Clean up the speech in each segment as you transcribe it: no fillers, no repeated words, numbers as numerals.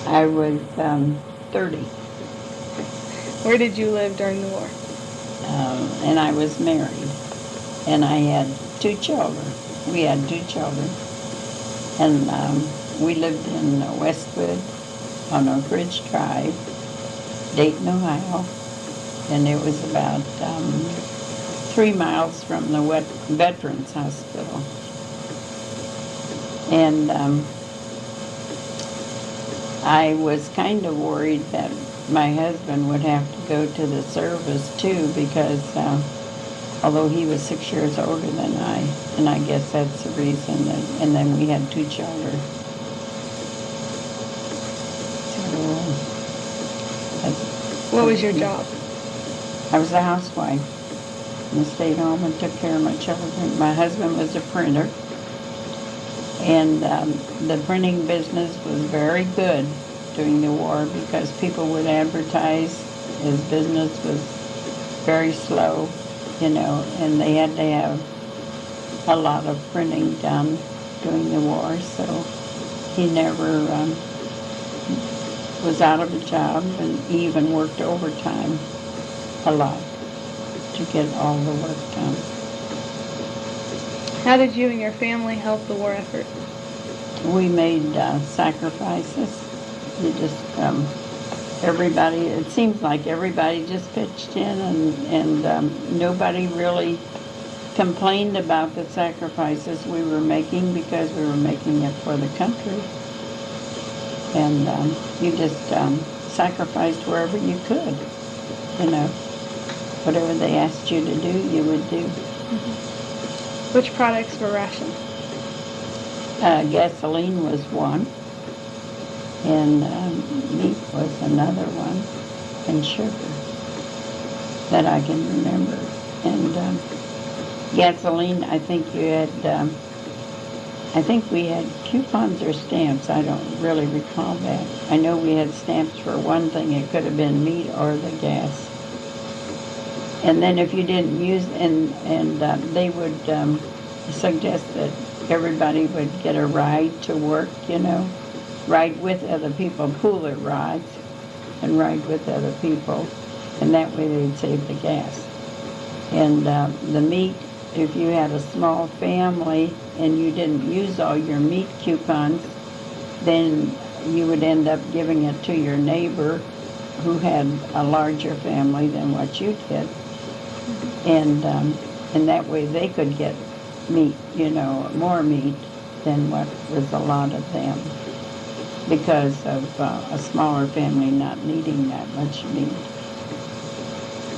I was 30, Where did you live during the war? and I was married, and I had 2 children. We had 2 children, and we lived in Westwood on Oak Ridge Drive, Dayton, Ohio, and it was about 3 miles from the Veterans Hospital. And I was kind of worried that my husband would have to go to the service too, because although he was 6 years older than I, and I guess that's the reason. And then we had 2 children. So, What was your job? I was a housewife and stayed home and took care of my children. My husband was a printer, and the printing business was very good during the war because people would advertise. His business was very slow, and they had to have a lot of printing done during the war, so he never was out of a job, and he even worked overtime a lot to get all the work done. How did you and your family help the war effort? We made sacrifices. You just, everybody, it seems like everybody just pitched in, and nobody really complained about the sacrifices we were making because we were making it for the country. And you just sacrificed wherever you could, Whatever they asked you to do, you would do. Mm-hmm. Which products were rationed? Gasoline was one, and meat was another one, and sugar that I can remember. And gasoline, I think you had, I think we had coupons or stamps. I don't really recall that. I know we had stamps for one thing. It could have been meat or the gas. And then if you didn't use, and they would suggest that everybody would get a ride to work, ride with other people, pool their rides, and ride with other people, and that way they'd save the gas. And the meat, if you had a small family and you didn't use all your meat coupons, then you would end up giving it to your neighbor who had a larger family than what you did. And that way they could get meat, more meat than what was allotted them, because of a smaller family not needing that much meat.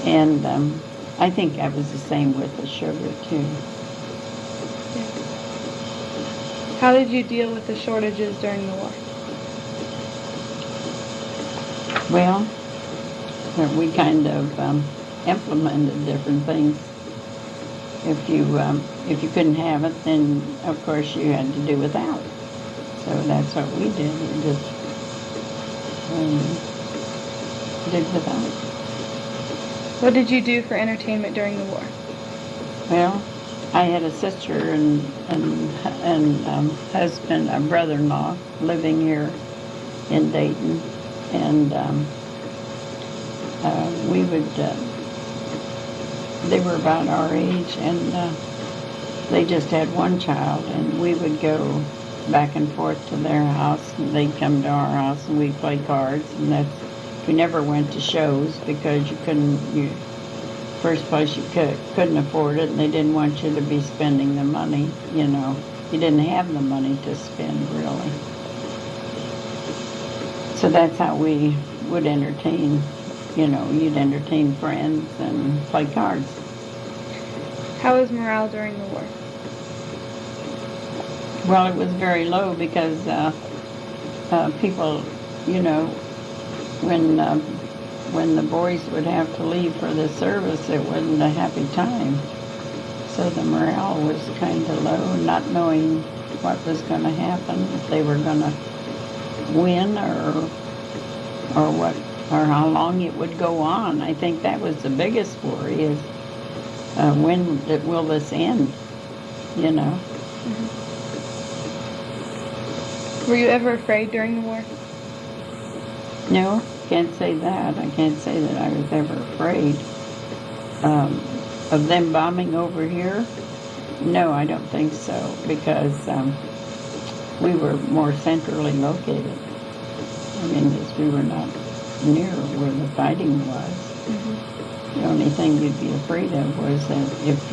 And I think that was the same with the sugar too. How did you deal with the shortages during the war? Well, we kind of implemented different things. If you couldn't have it, then of course you had to do without. So that's what we did. We just did without. What did you do for entertainment during the war? Well, I had a sister and husband, a brother-in-law, living here in Dayton, and we would. They were about our age, and they just had one child, and we would go back and forth to their house, and they'd come to our house, and we'd play cards, and we never went to shows because you couldn't. First place you couldn't afford it, and they didn't want you to be spending the money. You didn't have the money to spend really. So that's how we would entertain. You'd entertain friends and play cards. How was morale during the war? Well, it was very low because people, when the boys would have to leave for the service, it wasn't a happy time. So the morale was kind of low, not knowing what was going to happen, if they were going to win or what, or how long it would go on. I think that was the biggest worry, is when will this end, Mm-hmm. Were you ever afraid during the war? No, can't say that. I can't say that I was ever afraid of them bombing over here. No, I don't think so, because we were more centrally located. I mean, we were not near where the fighting was. Mm-hmm. The only thing you'd be afraid of was that if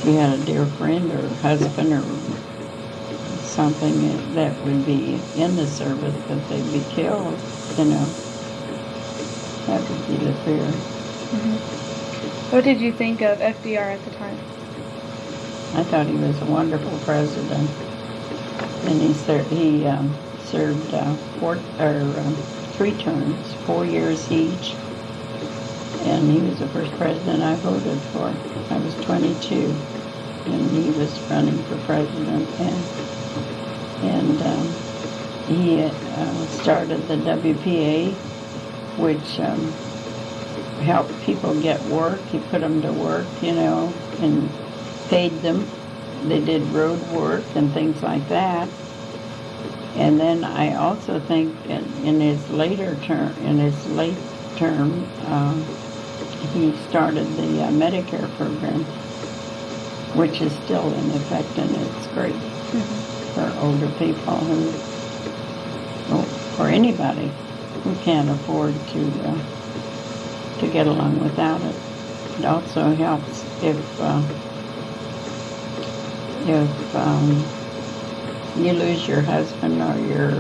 you had a dear friend or husband or something that would be in the service, that they'd be killed, that would be the fear. Mm-hmm. What did you think of FDR at the time? I thought he was a wonderful president, and he served 3 terms, 4 years each, and he was the first president I voted for. I was 22, and he was running for president, and he started the WPA, which helped people get work. He put them to work, and paid them. They did road work and things like that. And then I also think in his late term, he started the Medicare program, which is still in effect, and it's great for older people or anybody who can't afford to get along without it. It also helps if you lose your husband or your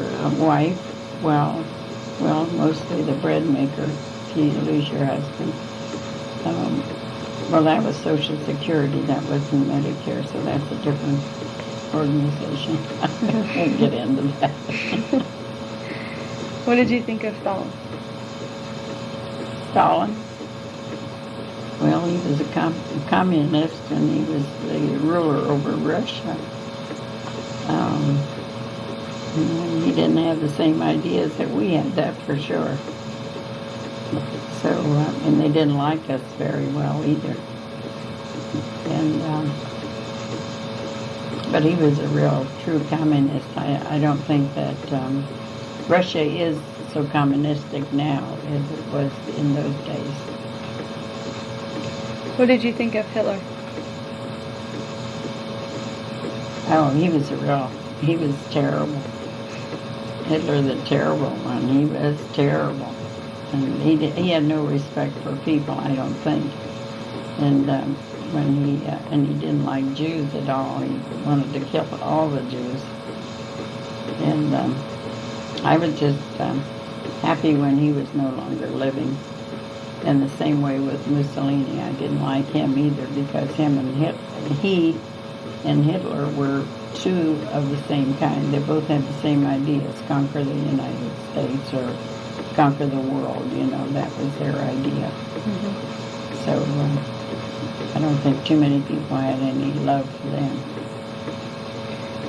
wife, well, mostly the bread maker, if you lose your husband. Well, that was Social Security, that wasn't Medicare, so that's a different organization. I won't get into that. What did you think of Stalin? Stalin? Well, he was a communist, and he was the ruler over Russia. He didn't have the same ideas that we had, that for sure. So, and they didn't like us very well either. And, but he was a real, true communist. I don't think that Russia is so communistic now as it was in those days. What did you think of Hitler? Oh, he was terrible. Hitler, the terrible one. He was terrible. And he had no respect for people, I don't think. And he didn't like Jews at all. He wanted to kill all the Jews. And I was just happy when he was no longer living. And the same way with Mussolini. I didn't like him either, because he and Hitler were two of the same kind. They both had the same ideas: conquer the United States or conquer the world. That was their idea. Mm-hmm. So I don't think too many people had any love for them.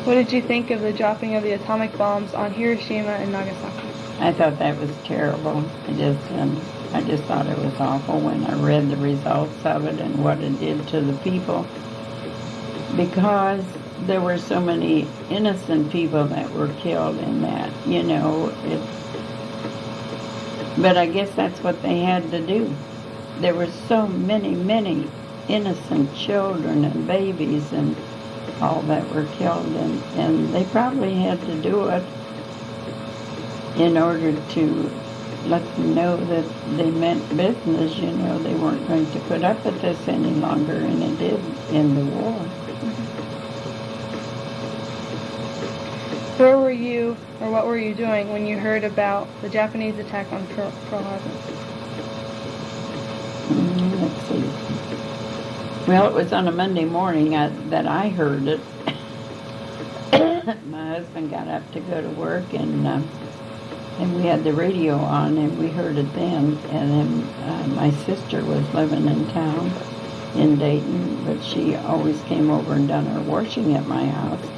What did you think of the dropping of the atomic bombs on Hiroshima and Nagasaki? I thought that was terrible. I just thought it was awful when I read the results of it and what it did to the people, because there were so many innocent people that were killed in that, But I guess that's what they had to do. There were so many innocent children and babies and all that were killed, and they probably had to do it in order to let them know that they meant business. They weren't going to put up with this any longer, and it did end the war. Where were you, or what were you doing when you heard about the Japanese attack on Pearl Harbor? Let's see. Well, it was on a Monday morning that I heard it. My husband got up to go to work, and we had the radio on, and we heard it then. And then my sister was living in town in Dayton, but she always came over and done her washing at my house.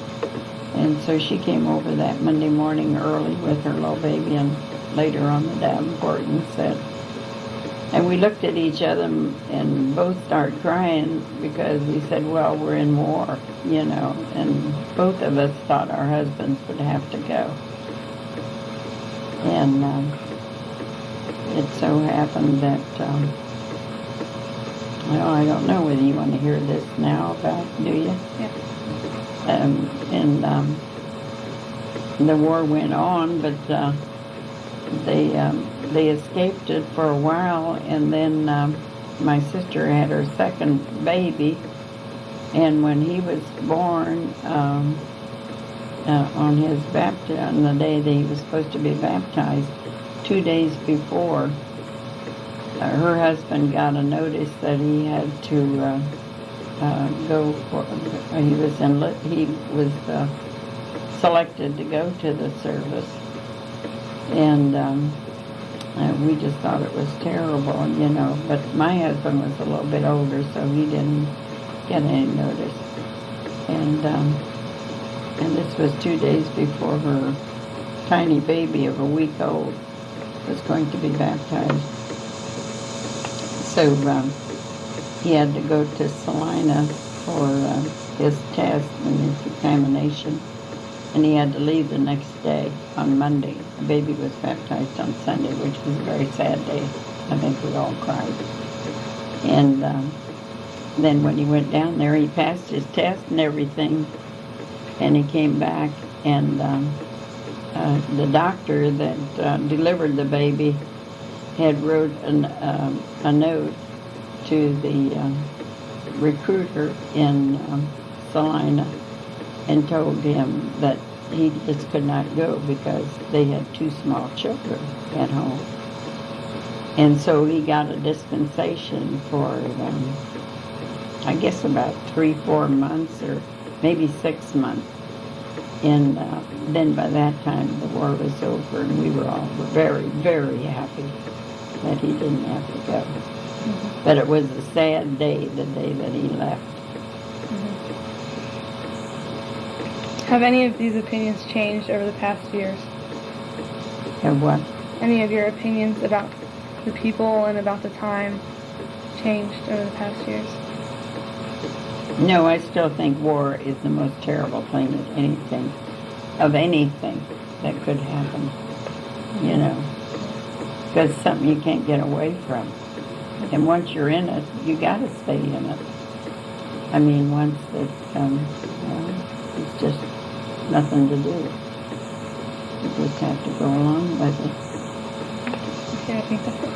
And so she came over that Monday morning early with her little baby, and laid her on the davenport and said, and we looked at each other and both started crying, because we said, well, we're in war, and both of us thought our husbands would have to go. And it so happened that, well, I don't know whether you want to hear this now about, do you? Yeah. And the war went on, but they escaped it for a while, and then my sister had her second baby, and when he was born, on his on the day that he was supposed to be baptized, 2 days before, her husband got a notice that he had to go for. He was selected to go to the service, and we just thought it was terrible, you know. But my husband was a little bit older, so he didn't get any notice, and this was 2 days before her tiny baby of a week old was going to be baptized. So he had to go to Salina for his test and his examination, and he had to leave the next day on Monday. The baby was baptized on Sunday, which was a very sad day. I think we all cried. And then when he went down there, he passed his test and everything, and he came back, and the doctor that delivered the baby had wrote a note to the recruiter in Salina and told him that he just could not go because they had 2 small children at home. And so he got a dispensation for, I guess, about 3-4 months, or maybe 6 months. And then by that time the war was over, and we were all very, very happy that he didn't have to go. Mm-hmm. But it was a sad day, the day that he left. Mm-hmm. Have any of these opinions changed over the past years? And what? Any of your opinions about the people and about the time changed over the past years? No, I still think war is the most terrible thing of anything that could happen, you know, because it's something you can't get away from. And once you're in it, you got to stay in it. I mean, once it comes, it's just nothing to do. You just have to go along with it. Okay, I think that's it.